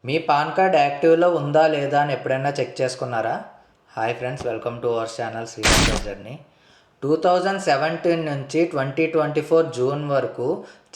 మీ PAN card యాక్టివ్లో ఉందా లేదా అని ఎప్పుడైనా చెక్ చేసుకున్నారా? Hi friends, welcome to our channel Srinivas journey. 2017 నుంచి 2024 జూన్ వరకు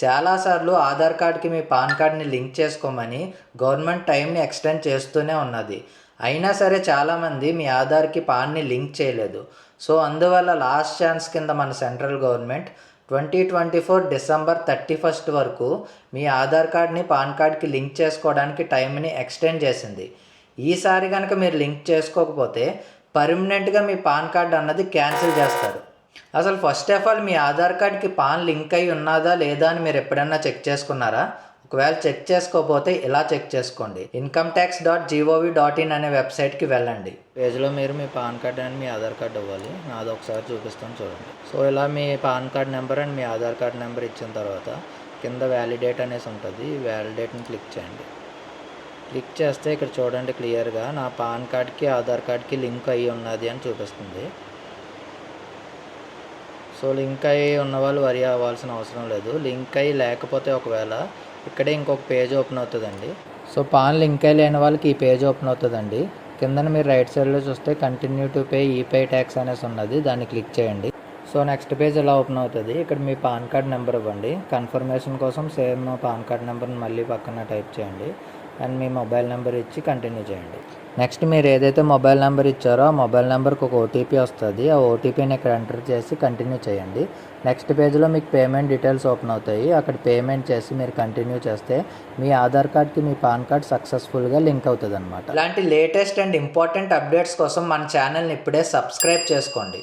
చాలాసార్లు ఆధార్ కార్డ్కి మీ పాన్ కార్డ్ని లింక్ చేసుకోమని గవర్నమెంట్ టైంని ఎక్స్టెండ్ చేస్తూనే ఉన్నది. అయినా సరే చాలామంది మీ ఆధార్కి పాన్ని లింక్ చేయలేదు. సో అందువల్ల లాస్ట్ ఛాన్స్ కింద మన సెంట్రల్ గవర్నమెంట్ 2024 డిసెంబర్ 31 వరకు మీ ఆధార్ కార్డ్ని పాన్ కార్డ్కి లింక్ చేసుకోవడానికి టైంని ఎక్స్టెండ్ చేసింది. ఈసారి కనుక మీరు లింక్ చేసుకోకపోతే పర్మనెంట్గా మీ పాన్ కార్డ్ అన్నది క్యాన్సిల్ చేస్తారు. అసలు ఫస్ట్ ఆఫ్ ఆల్ మీ ఆధార్ కార్డ్కి పాన్ లింక్ అయి ఉన్నదా లేదా అని మీరు ఎప్పుడన్నా చెక్ చేసుకున్నారా? ఒకవేళ చెక్ చేసుకోకపోతే ఇలా చెక్ చేసుకోండి. incometax.gov.in అనే వెబ్సైట్కి వెళ్ళండి. పేజ్లో మీరు మీ పాన్ కార్డ్ అండ్ మీ ఆధార్ కార్డ్ ఇవ్వాలి. నాది ఒకసారి చూపిస్తాను చూడండి. సో ఇలా మీ పాన్ కార్డ్ నెంబర్ అండ్ మీ ఆధార్ కార్డ్ నెంబర్ ఇచ్చిన తర్వాత కింద వ్యాలిడేట్ అనేసి ఉంటుంది. వ్యాలిడేట్ని క్లిక్ చేయండి. క్లిక్ చేస్తే ఇక్కడ చూడండి క్లియర్గా నా పాన్ కార్డ్కి ఆధార్ కార్డ్కి లింక్ అయ్యి ఉన్నది అని చూపిస్తుంది. సో లింక్ అయ్యి ఉన్న వాళ్ళు వరి అవ్వాల్సిన అవసరం లేదు. లింక్ అయ్యి లేకపోతే ఒకవేళ ఇక్కడే ఇంకొక పేజ్ ఓపెన్ అవుతుందండి. సో పాన్ లింక్ అయ్యి లేని వాళ్ళకి ఈ పేజ్ ఓపెన్ అవుతుందండి. కింద మీరు రైట్ సైడ్లో చూస్తే continue to pay ePay tax అనేసి ఉన్నది, దాన్ని క్లిక్ చేయండి. సో నెక్స్ట్ పేజ్ ఇలా ఓపెన్ అవుతుంది. ఇక్కడ మీ పాన్ కార్డ్ నెంబర్ ఇవ్వండి. కన్ఫర్మేషన్ కోసం సేమ్ పాన్ కార్డ్ నెంబర్ని మళ్ళీ పక్కన టైప్ చేయండి అండ్ మీ మొబైల్ నెంబర్ ఇచ్చి కంటిన్యూ చేయండి. నెక్స్ట్ మీరు ఏదైతే మొబైల్ నెంబర్ ఇచ్చారో ఆ మొబైల్ నెంబర్కి ఒక ఓటీపీ వస్తుంది. ఆ ఓటీపీని ఇక్కడ ఎంటర్ చేసి కంటిన్యూ చేయండి. నెక్స్ట్ పేజ్లో మీకు పేమెంట్ డీటెయిల్స్ ఓపెన్ అవుతాయి. అక్కడ పేమెంట్ చేసి మీరు కంటిన్యూ చేస్తే మీ ఆధార్ కార్డ్కి మీ పాన్ కార్డ్ సక్సెస్ఫుల్గా లింక్ అవుతుంది అనమాట. ఇలాంటి లేటెస్ట్ అండ్ ఇంపార్టెంట్ అప్డేట్స్ కోసం మన ఛానల్ని ఇప్పుడే సబ్స్క్రైబ్ చేసుకోండి.